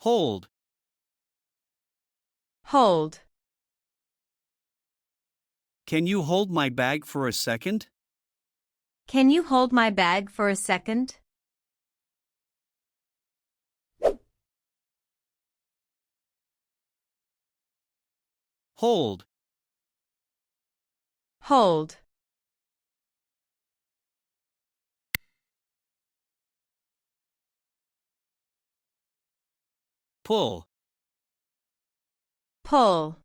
Hold. Hold. Can you hold my bag for a second? Can you hold my bag for a second? Hold. Hold. Pull. Pull.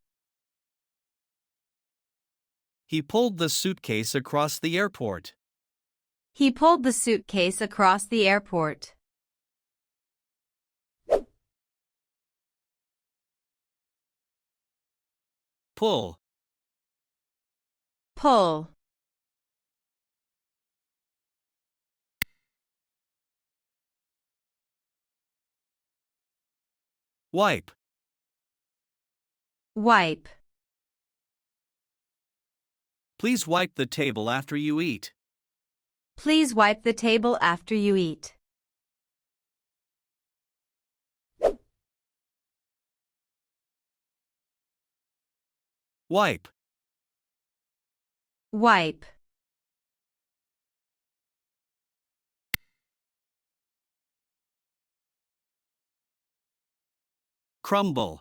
He pulled the suitcase across the airport. He pulled the suitcase across the airport. Pull. Pull. Wipe. Wipe. Please wipe the table after you eat. Please wipe the table after you eat. Wipe. Wipe. Crumble.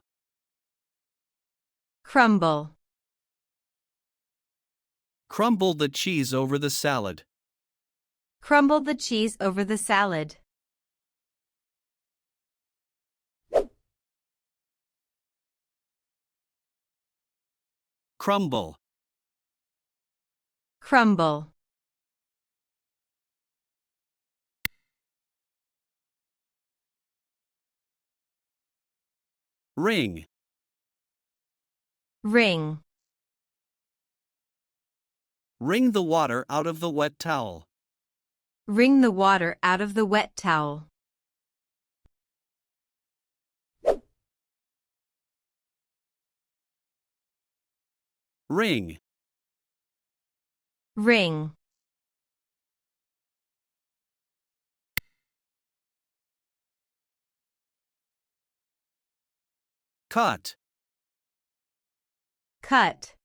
Crumble. Crumble the cheese over the salad. Crumble the cheese over the salad. Crumble. Crumble. Wring. Wring. Wring the water out of the wet towel. Wring the water out of the wet towel. Wring. Wring. Cut. Cut.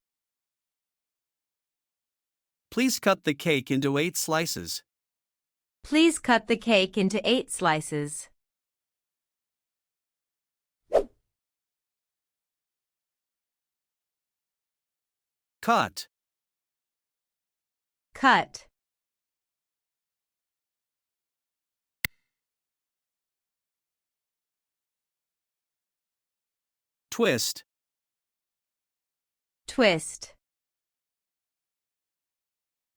Please cut the cake into 8 slices. Please cut the cake into 8 slices. Cut. Cut. Twist. Twist.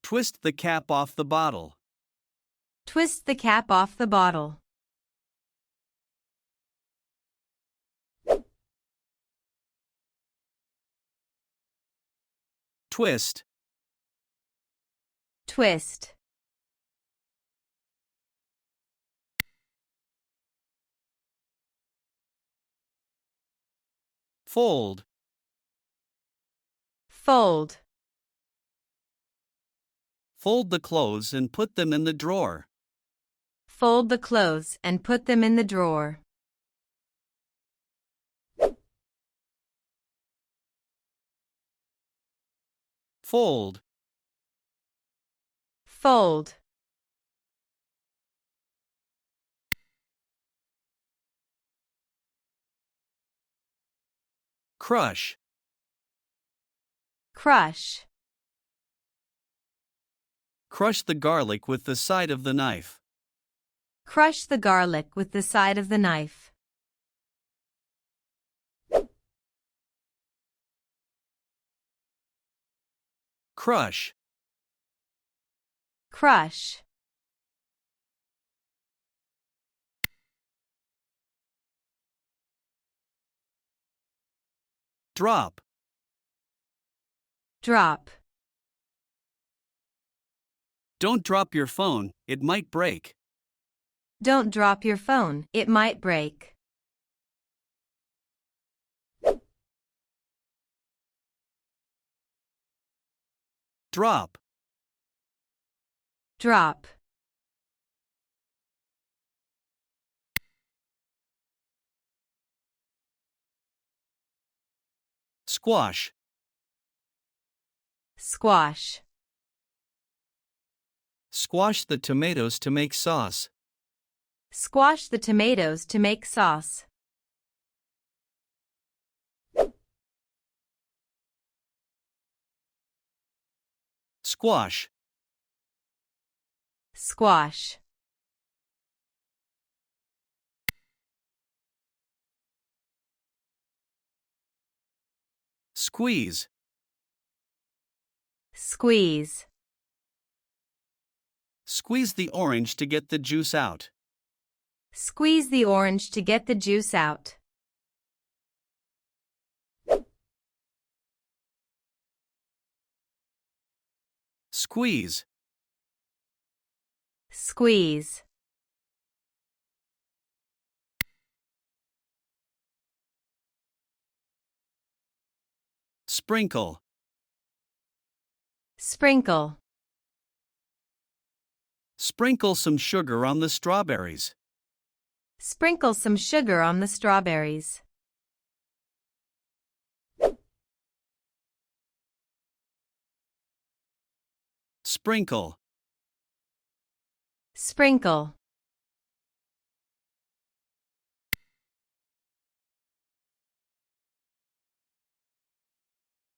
Twist the cap off the bottle. Twist the cap off the bottle. Twist. Twist. Fold. Fold. Fold the clothes and put them in the drawer. Fold the clothes and put them in the drawer. Fold. Fold. Crush. Crush. Crush the garlic with the side of the knife. Crush the garlic with the side of the knife. Crush. Crush. Drop. Drop. Don't drop your phone, it might break. Don't drop your phone, it might break. Drop. Drop. Squash. Squash. Squash the tomatoes to make sauce. Squash the tomatoes to make sauce. Squash. Squash. Squeeze. Squeeze. Squeeze the orange to get the juice out. Squeeze the orange to get the juice out. Squeeze. Squeeze. Sprinkle. Sprinkle. Sprinkle some sugar on the strawberries. Sprinkle some sugar on the strawberries. Sprinkle. Sprinkle.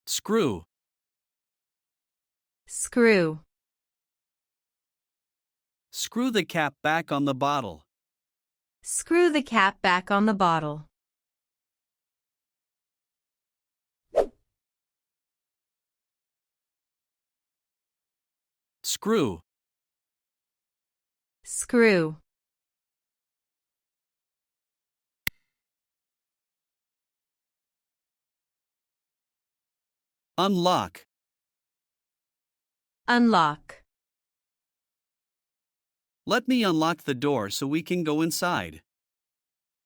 Screw. Screw. Screw the cap back on the bottle. Screw the cap back on the bottle. Screw. Screw. Unlock. Unlock. Let me unlock the door so we can go inside.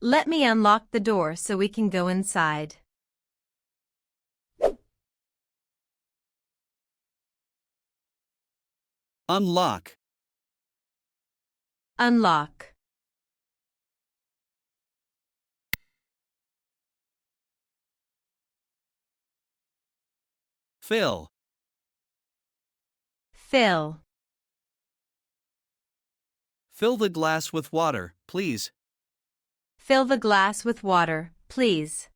Let me unlock the door so we can go inside. Unlock. Unlock. Fill. Fill. Fill the glass with water, please. Fill the glass with water, please.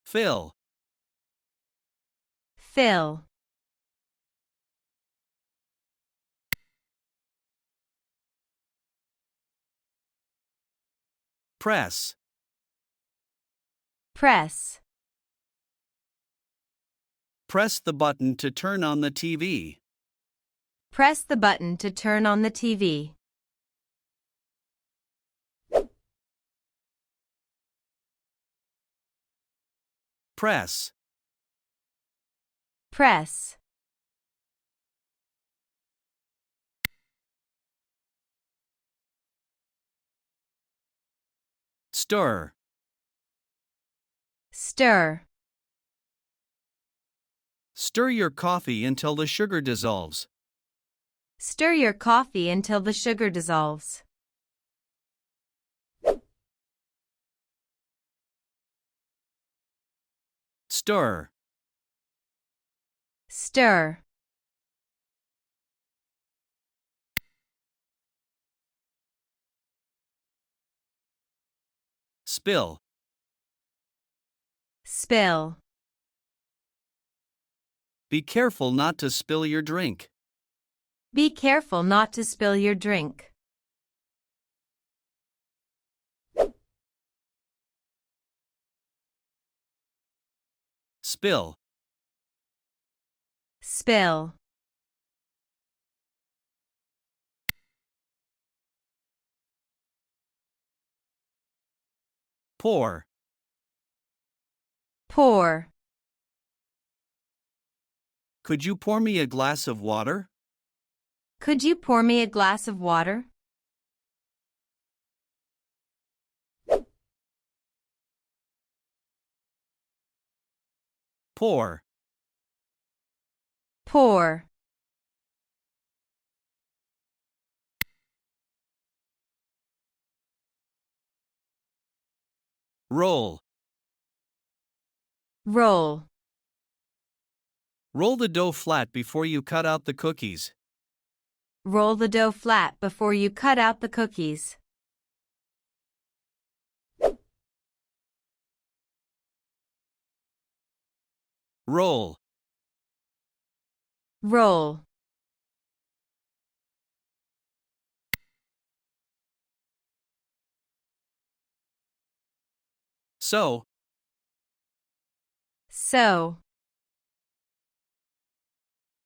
Fill. Fill. Press. Press. Press the button to turn on the TV. Press the button to turn on the TV. Press. Press. Stir. Stir. Stir your coffee until the sugar dissolves. Stir your coffee until the sugar dissolves. Stir. Stir. Spill. Spill. Be careful not to spill your drink. Be careful not to spill your drink. Spill. Spill. Pour. Pour. Could you pour me a glass of water? Could you pour me a glass of water? Pour. Pour. Roll. Roll. Roll the dough flat before you cut out the cookies. Roll the dough flat before you cut out the cookies. Roll. Roll. Sew. Sew.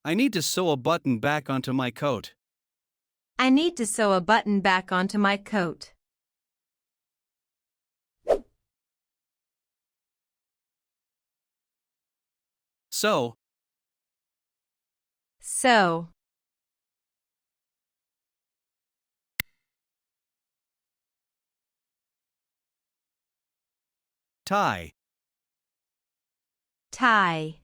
I need to sew a button back onto my coat. I need to sew a button back onto my coat. Sew. Sew. Tie. Tie.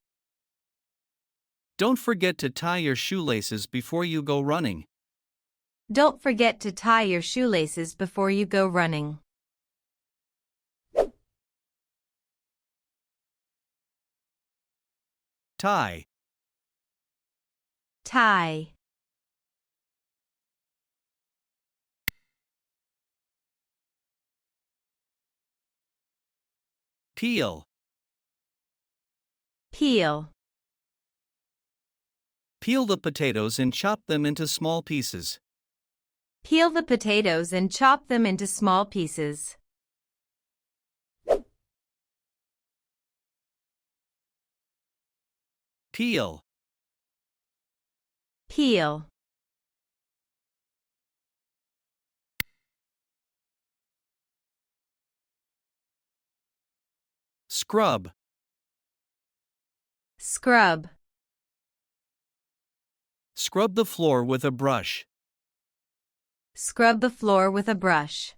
Don't forget to tie your shoelaces before you go running. Don't forget to tie your shoelaces before you go running. Tie. Tie. Peel. Peel. Peel the potatoes and chop them into small pieces. Peel the potatoes and chop them into small pieces. Peel. Peel. Scrub. Scrub. Scrub the floor with a brush. Scrub the floor with a brush.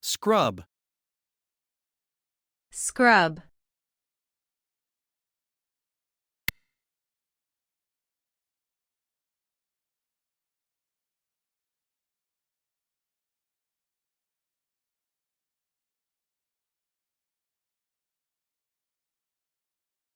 Scrub. Scrub.